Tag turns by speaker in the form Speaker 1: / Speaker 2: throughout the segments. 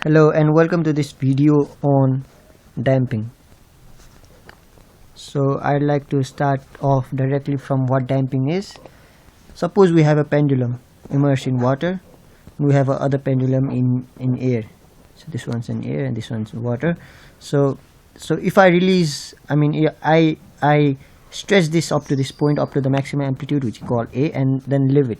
Speaker 1: Hello and welcome to this video on damping. So I'd like to start off directly from what damping is. Suppose we have a pendulum immersed in water. We have a other pendulum in air. So this one's in air and this one's in water. So if I release, I stretch this up to this point, up to the maximum amplitude, which we call A, and then leave it.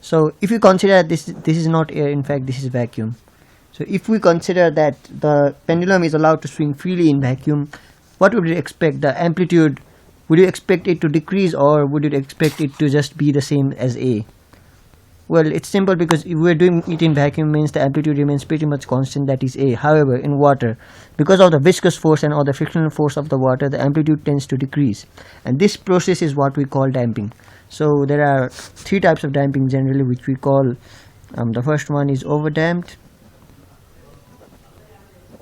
Speaker 1: So if you consider this is not air, in fact this is vacuum. So if we consider that the pendulum is allowed to swing freely in vacuum, what would you expect? The amplitude, would you expect it to decrease or would you expect it to just be the same as A? Well, it's simple, because if we're doing it in vacuum means the amplitude remains pretty much constant, that is A. However, in water, because of the viscous force and or the frictional force of the water, the amplitude tends to decrease. And this process is what we call damping. So there are three types of damping generally, which we call, the first one is overdamped.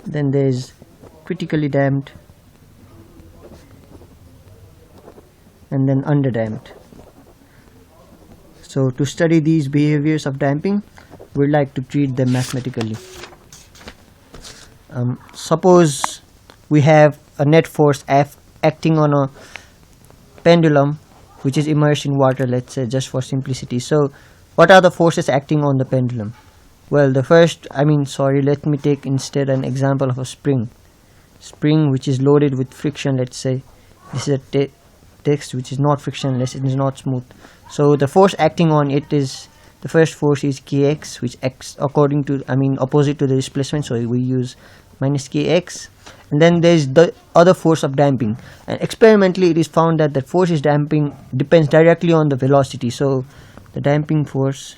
Speaker 1: Then there's critically damped, and then underdamped. So to study these behaviors of damping, we'd like to treat them mathematically. Suppose we have a net force F acting on a pendulum which is immersed in water, let's say, just for simplicity. So what are the forces acting on the pendulum? Well, the first, let me take instead an example of a spring which is loaded with friction. Let's say this is a text which is not frictionless, it is not smooth. So the force acting on it is, the first force is kx, which acts according to, opposite to the displacement, so we use minus kx. And then there is the other force of damping, and experimentally it is found that the force is damping depends directly on the velocity. So the damping force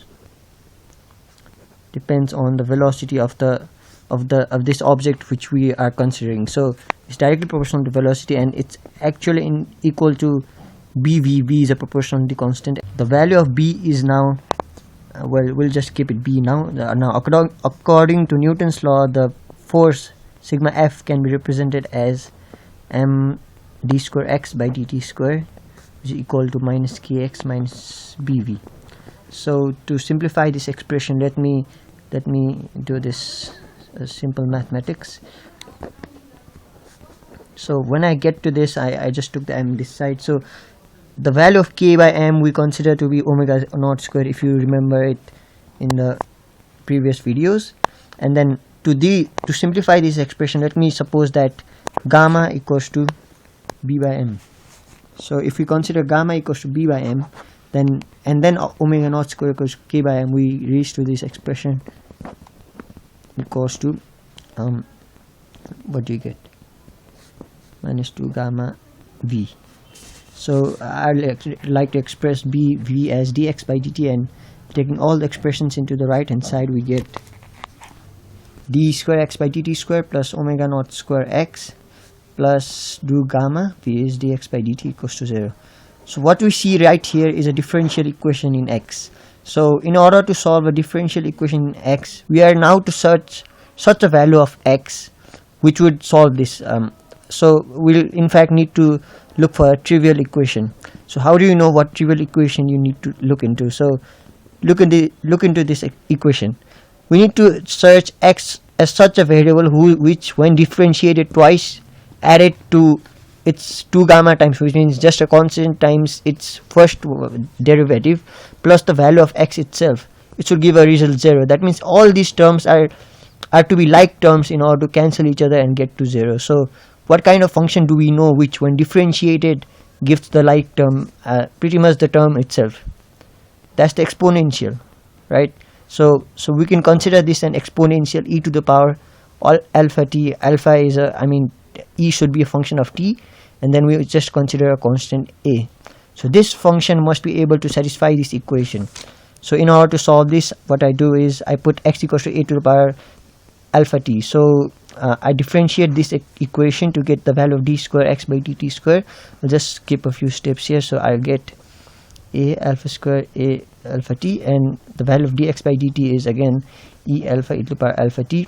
Speaker 1: depends on the velocity of this object which we are considering. So it's directly proportional to velocity, and it's actually equal to bv. B is a proportionality constant. The value of b is now, we'll just keep it b now. Now according to Newton's law, the force sigma F can be represented as m d square x by dt square, which is equal to minus kx minus bv. So to simplify this expression, let me do this simple mathematics. So when I get to this, I just took the m this side. So the value of k by m we consider to be omega naught square, if you remember it in the previous videos. And then to simplify this expression, let me suppose that gamma equals to b by m. So if we consider gamma equals to b by m, then omega naught square equals k by m, we reach to this expression equals to what do you get? Minus 2 gamma v. So I'd like to express bv as dx by dt, and taking all the expressions into the right hand side, we get d square x by dt square plus omega naught square x plus do gamma v is dx by dt equals to 0. So what we see right here is a differential equation in x. So in order to solve a differential equation in x, we are now to search such a value of x which would solve this. So we'll in fact need to look for a trivial equation. So how do you know what trivial equation you need to look into? So look into this equation. We need to search x as such a variable which when differentiated twice, added to its 2 gamma times, which means just a constant times its first derivative plus the value of x itself, it should give a result 0. That means all these terms are to be like terms in order to cancel each other and get to 0. So what kind of function do we know which when differentiated gives the like term, pretty much the term itself? That's the exponential, right? So we can consider this an exponential e to the power alpha t. Alpha is e should be a function of t, and then we just consider a constant a. So this function must be able to satisfy this equation. So in order to solve this, what I do is I put x equals to a to the power alpha t. So I differentiate this equation to get the value of d square x by dt square. I'll just skip a few steps here. So I'll get a alpha square a alpha t, and the value of dx by dt is again e alpha e to the power alpha t,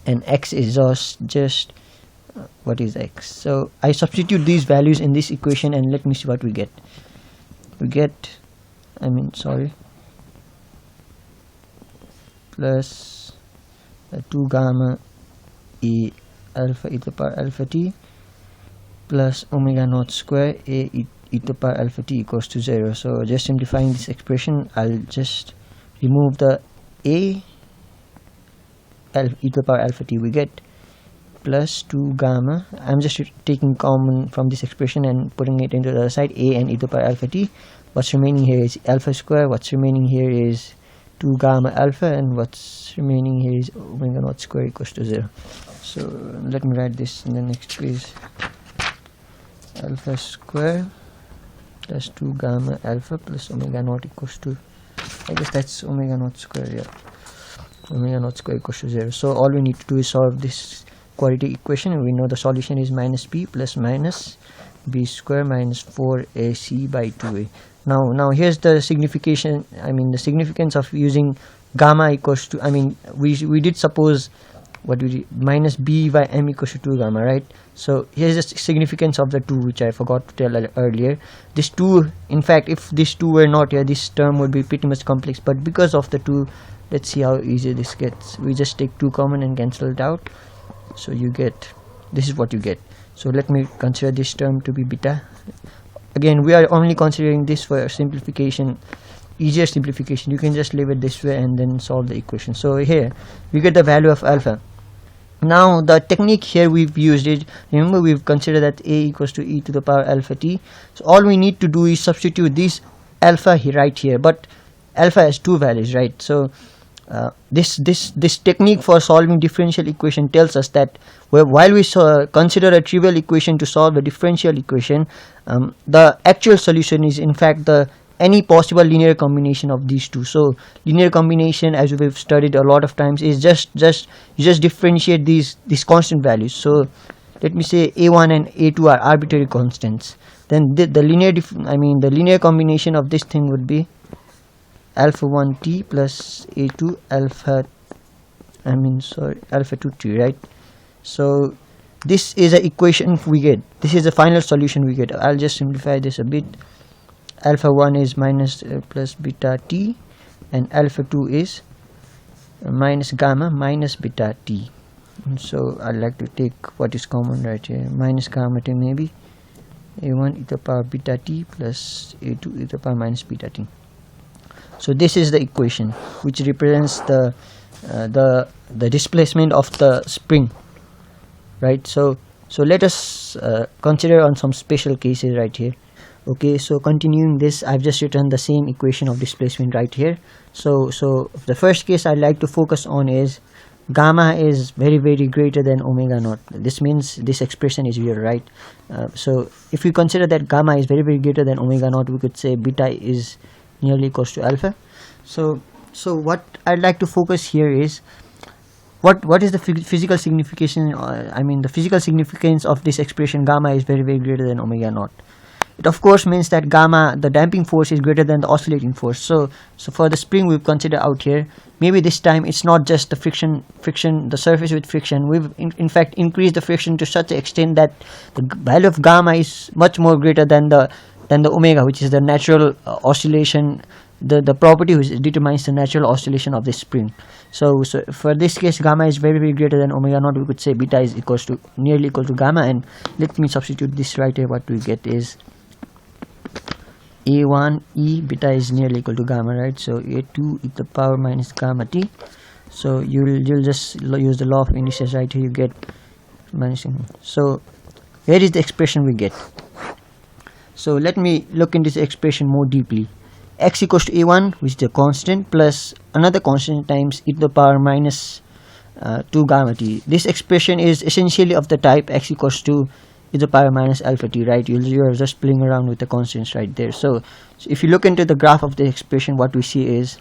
Speaker 1: and x is just what is x? So I substitute these values in this equation, and let me see what we get. We get plus 2 gamma A alpha e to the power alpha t plus omega naught square A e to the power alpha t equals to 0. So just simplifying this expression, I'll just remove the A e to the power alpha t. We get plus 2 gamma. I'm just taking common from this expression and putting it into the other side, A and e to the power alpha t. What's remaining here is alpha square. What's remaining here is 2 gamma alpha, and what's remaining here is omega naught square equals to 0. So let me write this in the next page. Alpha square plus 2 gamma alpha plus omega naught equals to, I guess that's omega naught square, yeah. Omega naught square equals to 0. So all we need to do is solve this quadratic equation, and we know the solution is minus b plus minus b square minus 4ac by 2a. Now here's the signification, the significance of using gamma equals to, we did suppose what we did, minus b by m equals to 2 gamma, right? So here's the significance of the 2, which I forgot to tell earlier. This 2, in fact, if this 2 were not here, this term would be pretty much complex, but because of the 2, let's see how easy this gets. We just take 2 common and cancel it out, so you get, this is what you get. So let me consider this term to be beta. Again, we are only considering this for simplification, easier simplification. You can just leave it this way and then solve the equation. So here we get the value of alpha. Now the technique here we've used it, remember we've considered that a equals to e to the power alpha t. So all we need to do is substitute this alpha here, right here, but alpha has 2 values, right? So this technique for solving differential equation tells us that while we consider a trivial equation to solve a differential equation, the actual solution is in fact any possible linear combination of these two. So linear combination, as we've studied a lot of times, is just you just differentiate these constant values. So let me say a1 and a2 are arbitrary constants. Then the linear combination of this thing would be alpha 1 t plus a2 alpha 2 t, right? So this is an equation we get. This is the final solution we get. I'll just simplify this a bit. Alpha 1 is minus plus beta t, and alpha 2 is minus gamma minus beta t. And so I'd like to take what is common right here. Minus gamma t maybe a1 e to the power beta t plus a2 e to the power minus beta t. So this is the equation which represents the displacement of the spring, right? So let us consider on some special cases right here. Okay, so continuing this, I've just written the same equation of displacement right here. So the first case I'd like to focus on is gamma is very greater than omega naught. This means this expression is here, right? So if we consider that gamma is very greater than omega naught, we could say beta is nearly equals to alpha. So what I'd like to focus here is what is the physical signification, the physical significance of this expression gamma is very greater than omega naught. It of course means that gamma, the damping force, is greater than the oscillating force. So for the spring we've considered out here, maybe this time it's not just the friction, the surface with friction. We've in fact increased the friction to such an extent that the value of gamma is much more greater than the omega, which is the natural oscillation, the property which determines the natural oscillation of this spring. So for this case, gamma is very greater than omega naught. We could say beta is nearly equal to gamma, and let me substitute this right here. What we get is a1 e beta is nearly equal to gamma, right? So a2 e to the power minus gamma t. So you'll just use the law of indices right here. You get minus. So here is the expression we get. So let me look into this expression more deeply. X equals to a1, which is the constant, plus another constant times e to the power minus 2 gamma t. This expression is essentially of the type x equals to e to the power minus alpha t, right? You're just playing around with the constants right there. So if you look into the graph of the expression, what we see is,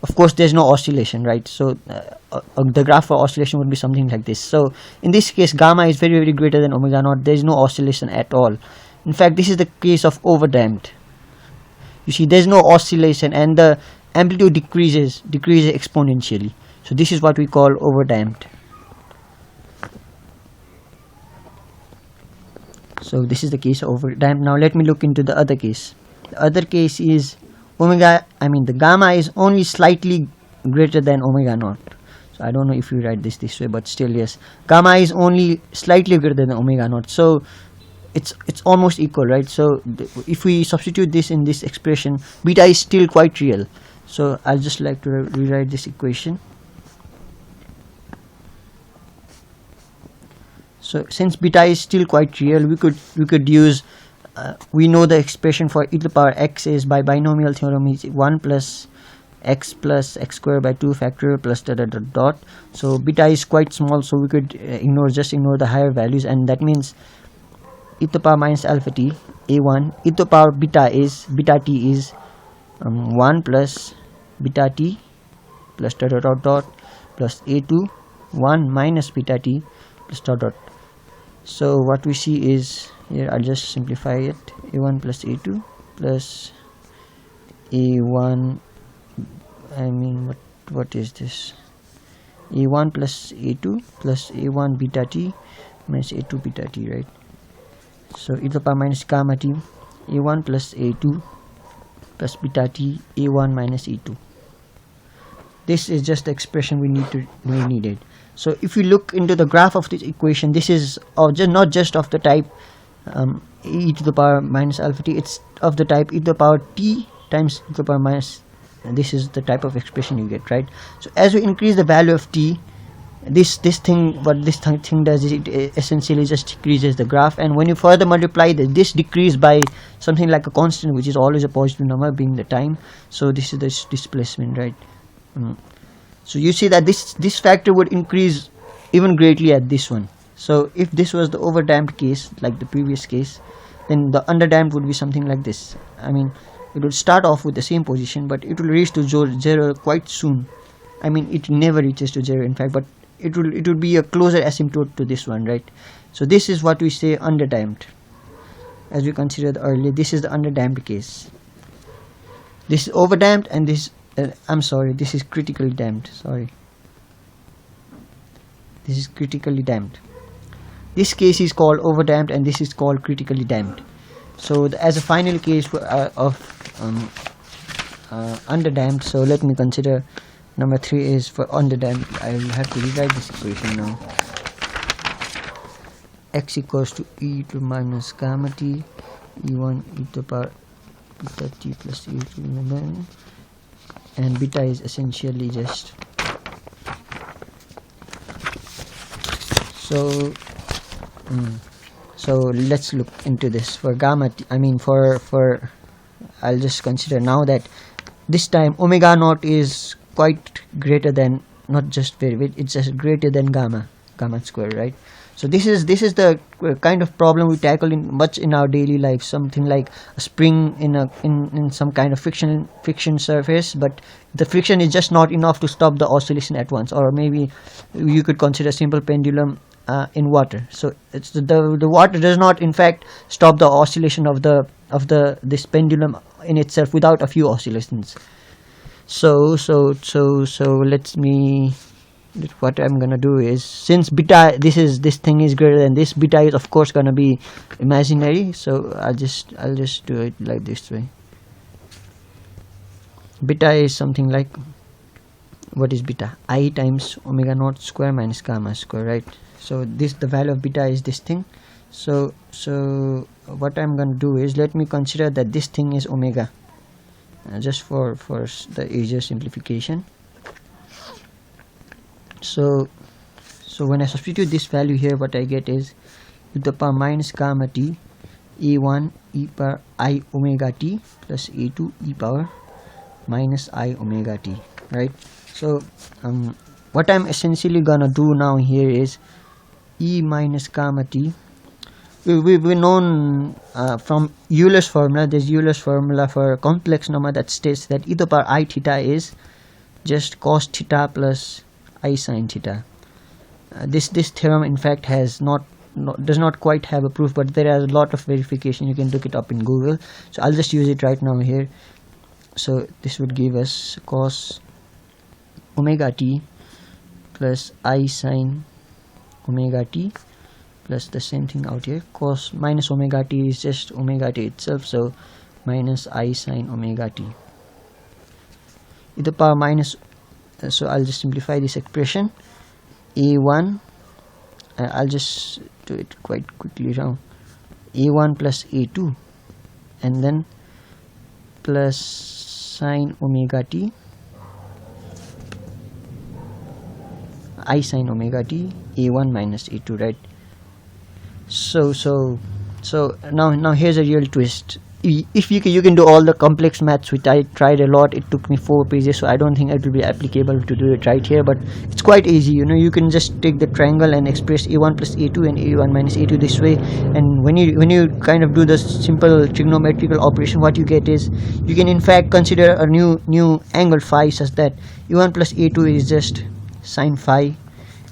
Speaker 1: of course, there's no oscillation, right? So the graph for oscillation would be something like this. So in this case, gamma is very greater than omega naught. There is no oscillation at all. In fact, this is the case of overdamped. You see, there's no oscillation, and the amplitude decreases exponentially. So this is what we call overdamped. So this is the case of overdamped. Now let me look into the other case. The other case is the gamma is only slightly greater than omega naught. So I don't know if you write this way, but still, yes, gamma is only slightly greater than omega naught, so it's almost equal, right? So if we substitute this in this expression, beta is still quite real. So I'll just like to rewrite this equation. So since beta is still quite real, we could use we know the expression for e to the power x is, by binomial theorem, is 1 plus x square by 2 factorial plus dot dot dot. So beta is quite small, so we could just ignore the higher values, and that means e to the power minus alpha t a1 e to the power beta t is 1 plus beta t plus dot dot dot dot plus a2 1 minus beta t plus dot dot. So what we see is here, I'll just simplify it, a1 plus a2 plus a1, I mean what is this, a1 plus a2 plus a1 beta t minus a2 beta t, right? So e to the power minus gamma t a1 plus a2 plus beta t a1 minus a2. This is just the expression we needed. So if you look into the graph of this equation, this is not just of the type e to the power minus alpha t, it's of the type e to the power t times e to the power minus, and this is the type of expression you get, right? So as we increase the value of t, this thing does is it essentially just decreases the graph, and when you further multiply this decrease by something like a constant, which is always a positive number, being the time. So this is the displacement, right? So you see that this factor would increase even greatly at this one. So if this was the overdamped case, like the previous case, then the underdamped would be something like this. I mean, it would start off with the same position, but it will reach to 0 quite soon. I mean, it never reaches to 0 in fact, but it would be a closer asymptote to this one, right? So this is what we say underdamped. As we considered earlier, this is the underdamped case. This is overdamped, and this I'm sorry, this is critically damped. Sorry, this is critically damped. This case is called overdamped, and this is called critically damped. So as a final case of underdamped, so let me consider number 3 is for underdamped. I will have to rewrite this equation now. X equals to e to minus gamma t e1 e to the power beta t plus e2, and beta is essentially just so let's look into this for gamma t. I mean for I'll just consider now that this time omega naught is quite greater than, not just very, it's just greater than gamma square, right? So this is the kind of problem we tackle in our daily life, something like a spring in some kind of friction surface, but the friction is just not enough to stop the oscillation at once. Or maybe you could consider a simple pendulum in water. So it's the water does not in fact stop the oscillation of this pendulum in itself without a few oscillations. So what I'm gonna do is, since beta, this thing is greater than this, beta is of course gonna be imaginary. So I'll just do it like this way. Beta is something like, what is beta? I times omega naught square minus gamma square, right? So the value of beta is this thing. So what I'm gonna do is, let me consider that this thing is omega, just for the easier simplification. So when I substitute this value here, what I get is e to the power minus gamma t e1 e power I omega t plus e2 e power minus I omega t, right? So what I'm essentially gonna do now here is e minus gamma t. We've known from Euler's formula. There's Euler's formula for a complex number that states that e to the power I theta is just cos theta plus I sin theta. This theorem in fact does not quite have a proof, but there are a lot of verification. You can look it up in Google. So I'll just use it right now here. So this would give us cos omega t plus I sin omega t plus the same thing out here. Cos minus omega t is just omega t itself, so minus I sin omega t. E to the power minus So I'll just simplify this expression. A1, I'll just do it quite quickly now. A1 plus A2, and then plus sine omega t, I sine omega t, A1 minus A2, right? So now here's a real twist. If you can do all the complex maths, which I tried a lot. It took me 4 pages, so I don't think it will be applicable to do it right here, but it's quite easy. You can just take the triangle and express A1 plus A2 and A1 minus A2 this way, and when you kind of do the simple trigonometrical operation, what you get is you can in fact consider a new angle phi, such that A1 plus A2 is just sine phi,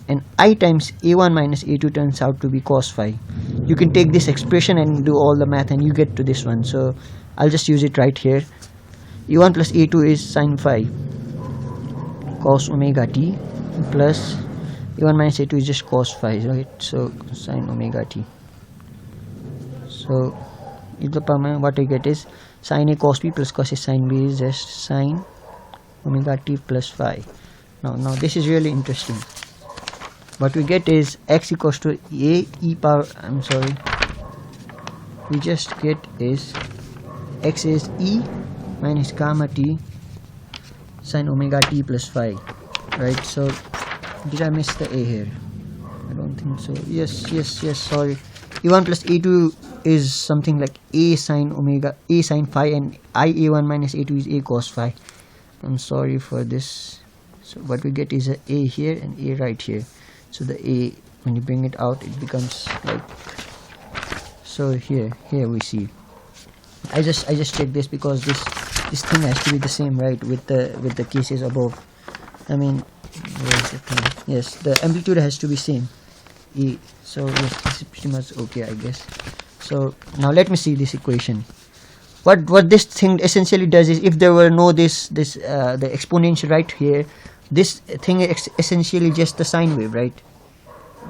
Speaker 1: and I times A1 minus A2 turns out to be cos phi. You can take this expression and do all the math and you get to this one. So I'll just use it right here. A1 plus A2 is sine phi cos omega t, plus A1 minus A2 is just cos phi, right? So sine omega t. So what I get is sine A cos B plus cos A sine B is just sine omega t plus phi. Now this is really interesting. What we get is x equals to a e power, we just get is x is e minus gamma t sine omega t plus phi, right? So did I miss the a here? I don't think so. Yes, sorry. A1 plus A2 is something like a sine phi, and I A1 minus A2 is a cos phi. I'm sorry for this. So what we get is a here and a right here. So the a, when you bring it out, it becomes like so. Here we see. I just checked this because this thing has to be the same, right, with the cases above. I mean, where is the thing? Yes, the amplitude has to be same. So yes, this is pretty much okay, I guess. So now let me see this equation. What this thing essentially does is, if there were no the exponential right here, this thing is essentially just the sine wave, right?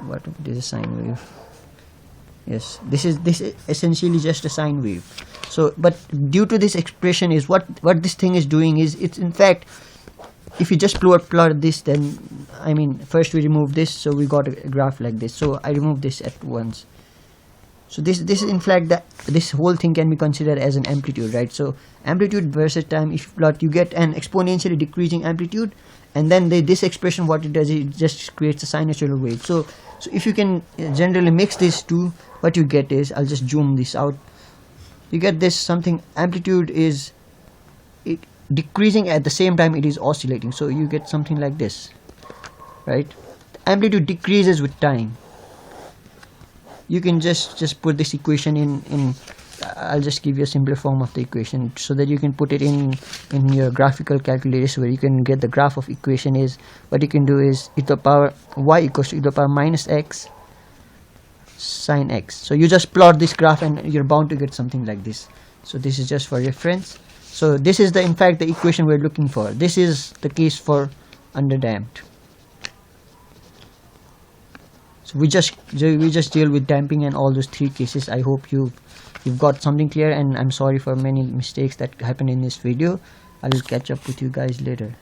Speaker 1: What is a sine wave? Yes, this is essentially just a sine wave. So, but due to this expression is what this thing is doing is, it's in fact, if you just plot this, then I mean, first we remove this, so we got a graph like this. So I remove this at once. So this is in fact this whole thing can be considered as an amplitude, right? So amplitude versus time, if you plot, you get an exponentially decreasing amplitude, and then this expression, what it does, it just creates a sinusoidal wave. So if you can generally mix these two, what you get is, I'll just zoom this out. You get this something, amplitude is decreasing at the same time it is oscillating. So you get something like this, right? Amplitude decreases with time. You can just put this equation in I'll just give you a simpler form of the equation so that you can put it in your graphical calculator, where you can get the graph of equation. Is what you can do is e to the power y equals to e to the power minus x sine x. So you just plot this graph and you're bound to get something like this. So this is just for reference. So this is in fact the equation we're looking for. This is the case for underdamped. So we just deal with damping and all those 3 cases. I hope you've got something clear, and I'm sorry for many mistakes that happened in this video. I will catch up with you guys later.